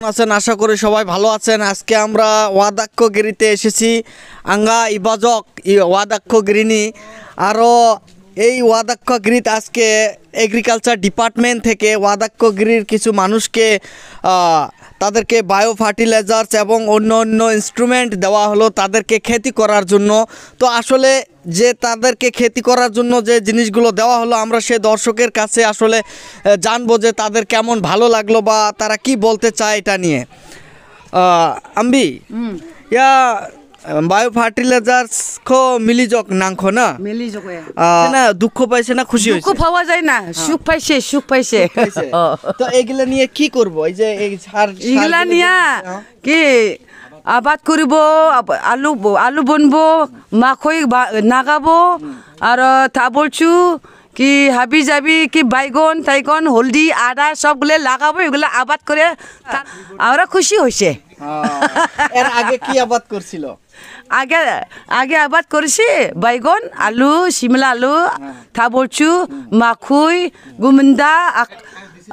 আছেন আশা করি সবাই ভালো আছেন। আজকে আমরা ওয়াদাক্যগিরিতে এসেছি। আঙ্গা ইবাজক ওয়াদাক্যগিরিনি আরও এই ওয়াদাক্যগিরিতে আজকে এগ্রিকালচার ডিপার্টমেন্ট থেকে ওয়াদাক্যগিরির কিছু মানুষকে তাদেরকে বায়ো ফার্টিলাইজার্স এবং অন্য অন্য ইনস্ট্রুমেন্ট দেওয়া হলো তাদেরকে খেতি করার জন্য। তো আসলে যে তাদেরকে খেতি করার জন্য যে জিনিসগুলো দেওয়া হলো আমরা সে দর্শকের কাছে আসলে জানবো যে তাদের কেমন ভালো লাগলো বা তারা কি বলতে চায় এটা নিয়ে। আম্বি ইয়া বায়ো ফার্টিলাইজার্স খো মিলিজক নাংখো না মিলিজক না দুঃখ পাইছে না খুশি হয়েছে? দুঃখ পাওয়া যায় না, সুখ পাইছে, সুখ পাইছে। তো এগুলা নিয়ে কি করব? এই যে এই সার এগুলা নিয়ে কি আবাদ করিব, আলু আলু বনবো, মাখই নাগাবো, আর তা বলছু কি হাবি যাবি কি বাইগন টাইগন হলদি আদা সবগুলো লাগাবো, এগুলো আবাদ করে আমরা খুশি হয়েছে। এর আগে কি আবাদ করছিল? আগে আগে আবাদ করেছি বাইগন, আলু, শিমলা আলু, তা বলছু মাখুই গুমন্দা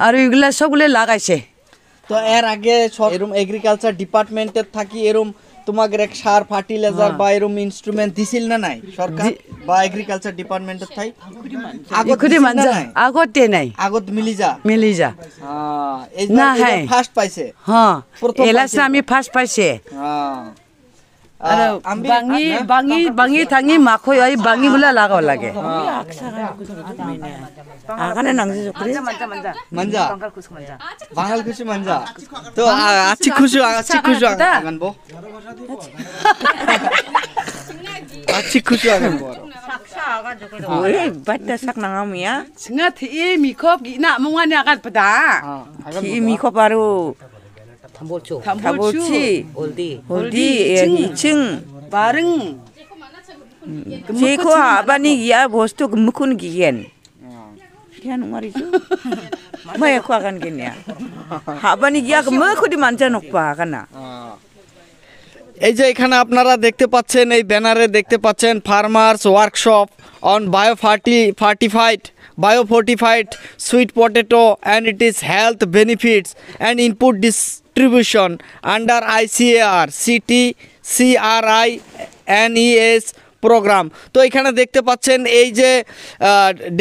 আর এগুলা সবগুলো লাগাইছে। তো এর আগে এরম এগ্রিকালচার ডিপার্টমেন্টের থাকি এরম তোমাকে এক সার ফার্টিলাইজার বা এরম ইনস্ট্রুমেন্ট দিছিল না নাই সরকার বা এগ্রিকালচার ডিপার্টমেন্টের থাই? আগতে নাই, আগত মিলিজা এই না হ্যাঁ ফার্স্ট পাইছে। হ্যাঁ এলাসে আমি ফার্স্ট পাইছে। বাঙি বাঙি বাঙি থাঙি মাখই ওই বাঙিগুলা লাগাও লাগে। আগানে নাংজি জকরি মানজা বাঙাল খুশি মানজা তো আছি খুশি আগানবো আছি খুশি আগানবো ওই বাচ্চা সাক নাঙামিয়া সিংা থি মিখপ গিনা মঙ্গানি আগান পদা কি মিখপ আরো থাম্বলছি হলদি ইচিং বারং যেখো আবানি গিয়া বস্তু মুখুন গিয়েন কিয়ান মারিছো মাই খোয়া গান গিনিয়া হাবানি গিয়া মুখুদি মানজা নকপা গানা। এই যে এখানে আপনারা দেখতে পাচ্ছেন, এই ব্যানারে দেখতে পাচ্ছেন farmers workshop on biofortified sweet potato and its health benefits and input distribution under ICAR CTCRI NES programme. তো এখানে দেখতে পাচ্ছেন এই যে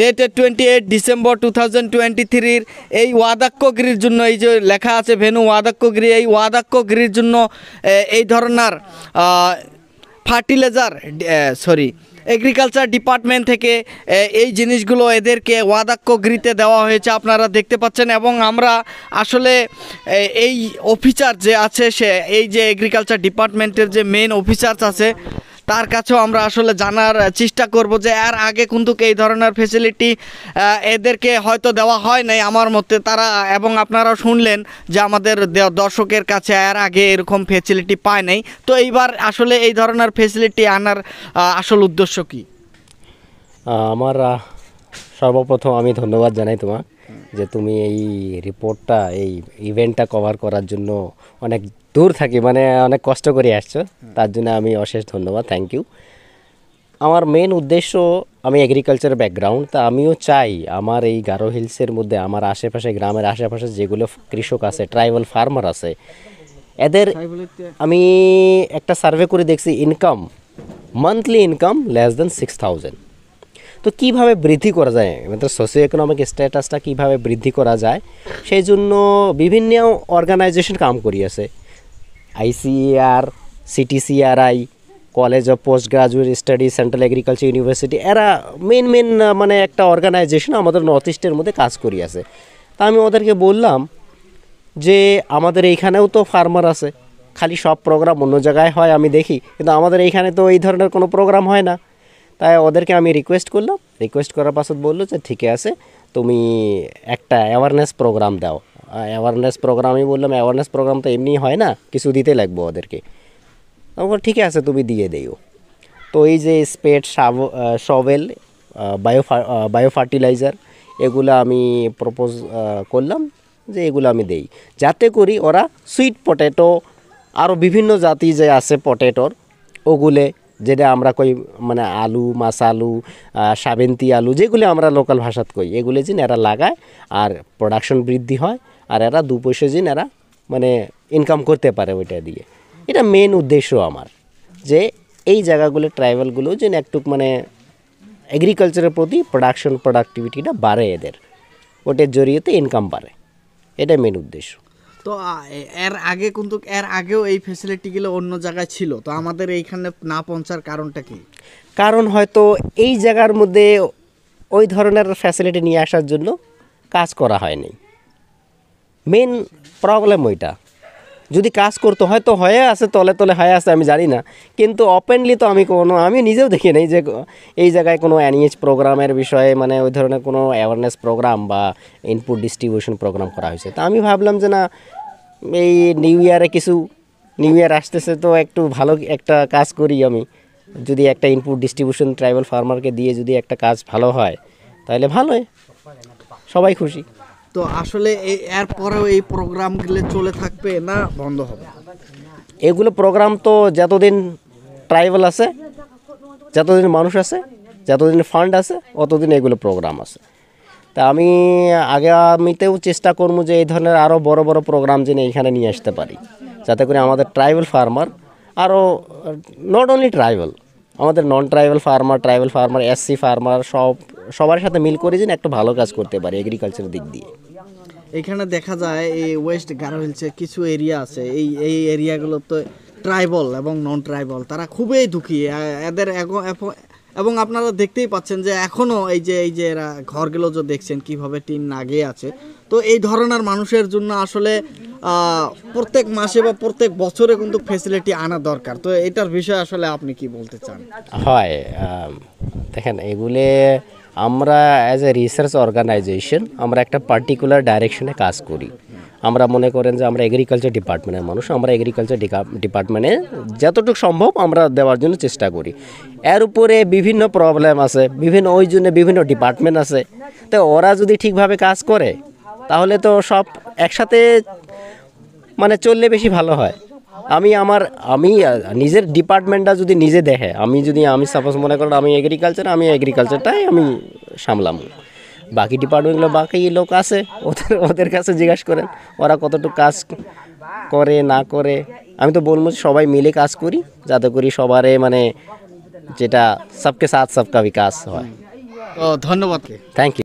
ডেটেড 28 ডিসেম্বর 2023 এই ওয়াদাক্যগিরির জন্য এই যে লেখা আছে ভেনু ওয়াদাক্যগিরি, এই ওয়াদাক্যগিরির জন্য এই ধরনের ফার্টিলাইজার এগ্রিকালচার ডিপার্টমেন্ট থেকে এই জিনিসগুলো এদেরকে ওয়াদাক্যগিরিতে দেওয়া হয়েছে আপনারা দেখতে পাচ্ছেন। এবং আমরা আসলে এই অফিসার যে আছে সে এই যে এগ্রিকালচার ডিপার্টমেন্টের যে মেন অফিসার্স আছে তার কাছেও আমরা আসলে জানার চেষ্টা করব যে এর আগে কিন্তু এই ধরনের ফেসিলিটি এদেরকে হয়তো দেওয়া হয় নাই আমার মতে তারা, এবং আপনারাও শুনলেন যে আমাদের দর্শকের কাছে এর আগে এরকম ফেসিলিটি পায় নাই। তো এইবার আসলে এই ধরনের ফেসিলিটি আনার আসল উদ্দেশ্য কি? আমার সর্বপ্রথম আমি ধন্যবাদ জানাই তোমাকে যে তুমি এই রিপোর্টটা এই ইভেন্টটা কভার করার জন্য অনেক দূর থাকি মানে অনেক কষ্ট করে আসছো, তার জন্য আমি অশেষ ধন্যবাদ, থ্যাংক ইউ। আমার মেন উদ্দেশ্য, আমি এগ্রিকালচার ব্যাকগ্রাউন্ড, তা আমিও চাই আমার এই গারো হিলসের মধ্যে আমার আশেপাশে গ্রামের আশেপাশে যেগুলো কৃষক আছে, ট্রাইবাল ফার্মার আছে, এদের আমি একটা সার্ভে করে দেখছি income monthly income less than 6,000। তো কীভাবে বৃদ্ধি করা যায়, মানে সোশিও ইকোনমিক স্ট্যাটাসটা কীভাবে বৃদ্ধি করা যায় সেই জন্য বিভিন্ন অর্গানাইজেশন কাম করিয়াছে। ICAR CTCRI college of post graduate study central agriculture university এরা মেন মানে একটা অর্গানাইজেশন আমাদের নর্থ ইস্টের মধ্যে কাজ করিয়াছে। তা আমি ওদেরকে বললাম যে আমাদের এইখানেও তো ফার্মার আছে, খালি সব প্রোগ্রাম অন্য জায়গায় হয় আমি দেখি, কিন্তু আমাদের এইখানে তো এই ধরনের কোনো প্রোগ্রাম হয় না। তাই ওদেরকে আমি রিকোয়েস্ট করলাম, রিকোয়েস্ট করার পাছত বললো যে ঠিক আছে তুমি একটা অ্যাওয়ারনেস প্রোগ্রাম দাও। অ্যাওয়ারনেস প্রোগ্রাম আমি বললাম অ্যাওয়ারনেস প্রোগ্রাম তো এমনি হয় না, কিছু দিতে লাগবে ওদেরকে। ঠিক আছে তুমি দিয়ে দিও। তো এই যে স্পেড শভেল বায়ো ফার্টিলাইজার এগুলো আমি প্রপোজ করলাম যে এগুলো আমি দেই, যাতে করি ওরা সুইট পটেটো আরও বিভিন্ন জাতি যে আছে পটেটোর ওগুলো যেটা আমরা কই মানে আলু মাসালু সাবেন্তি আলু যেগুলো আমরা লোকাল ভাষাত কই এগুলো যেন এরা লাগায় আর প্রোডাকশন বৃদ্ধি হয় আর এরা দু পয়সা যেন এরা মানে ইনকাম করতে পারে ওইটা দিয়ে। এটা মেন উদ্দেশ্য আমার, যে এই জায়গাগুলো ট্রাইবালগুলো যেন একটু মানে এগ্রিকালচারের প্রতি প্রোডাক্টিভিটিটা বাড়ে, এদের ওটার জড়িয়েতে ইনকাম বাড়ে, এটা মেন উদ্দেশ্য। তো এর আগে কিন্তু এর আগেও এই ফ্যাসিলিটিগুলো অন্য জায়গায় ছিল, তো আমাদের এইখানে না পৌঁছার কারণটা কি? কারণ হয়তো এই জায়গার মধ্যে ওই ধরনের ফ্যাসিলিটি নিয়ে আসার জন্য কাজ করা হয়নি, মেন প্রবলেম ওইটা। যদি কাজ করতো হয়তো হয়ে আছে, তলে তলে হয়ে আছে, আমি জানি না, কিন্তু ওপেনলি তো আমি নিজেও দেখি নাই যে এই জায়গায় কোনো এনইএইচ প্রোগ্রামের বিষয়ে মানে ওই ধরনের কোনো অ্যাওয়ারনেস প্রোগ্রাম বা ইনপুট ডিস্ট্রিবিউশন প্রোগ্রাম করা হয়েছে। তা আমি ভাবলাম যে না, এই নিউ ইয়ার আসতেছে, তো একটু ভালো একটা কাজ করি আমি, যদি একটা ইনপুট ডিস্ট্রিবিউশন ট্রাইবাল ফার্মারকে দিয়ে যদি একটা কাজ ভালো হয় তাহলে ভালোই, সবাই খুশি। তো আসলে এর পরেও এই প্রোগ্রামগুলো চলে থাকবে না বন্ধ হবে? এগুলো প্রোগ্রাম তো যতদিন ট্রাইবাল আছে, যতদিন মানুষ আছে, যতদিন ফান্ড আছে, অতদিন এগুলো প্রোগ্রাম আছে। তা আমি আগামীতেও চেষ্টা করবো যে এই ধরনের আরও বড় বড় প্রোগ্রাম যেন এইখানে নিয়ে আসতে পারি, যাতে করে আমাদের ট্রাইবাল ফার্মার আরও, নট অনলি ট্রাইবাল, আমাদের নন ট্রাইবাল ফার্মার এসসি ফার্মার সবার সাথে মিল করে যেন একটা ভালো কাজ করতে পারি এগ্রিকালচারের দিক দিয়ে। এখানে দেখা যায় এই ওয়েস্ট গারো হিলসে কিছু এরিয়া আছে, এই এরিয়াগুলো তো ট্রাইবাল এবং নন ট্রাইবাল, তারা খুবই দুঃখী এদের এবং আপনারা দেখতেই পাচ্ছেন যে এখনও এই যে এরা ঘরগুলো যে দেখছেন কিভাবে টিন লাগিয়ে আছে। তো এই ধরনের মানুষের জন্য আসলে প্রত্যেক মাসে বা প্রত্যেক বছরে কিন্তু ফ্যাসিলিটি আনা দরকার। তো এটার বিষয়ে আসলে আপনি কি বলতে চান? হয়, দেখেন এগুলো আমরা অ্যাজ এ রিসার্চ অর্গানাইজেশন আমরা একটা পার্টিকুলার ডাইরেকশনে কাজ করি। আমরা মনে করেন যে আমরা এগ্রিকালচার ডিপার্টমেন্টের মানুষ, আমরা এগ্রিকালচার ডিপার্টমেন্টে যতটুকু সম্ভব আমরা দেওয়ার জন্য চেষ্টা করি। এর উপরে বিভিন্ন প্রবলেম আছে, ওই জন্য বিভিন্ন ডিপার্টমেন্ট আছে। তো ওরা যদি ঠিকভাবে কাজ করে তাহলে তো সব একসাথে মানে চললে বেশি ভালো হয়। আমি নিজের ডিপার্টমেন্টটা যদি নিজে দেখে, আমি সাপোজ মনে করেন আমি এগ্রিকালচারটাই আমি সামলাম, বাকি ডিপার্টমেন্টগুলো বাকি লোক আছে, ওদের কাছে জিজ্ঞাসা করেন ওরা কতটুকু কাজ করে না করে। আমি তো বলবো সবাই মিলে কাজ করি, যাতে করি সবারে মানে যেটা সবকে সাথ সবকা বিকাশ হয়। ধন্যবাদ। Thank you.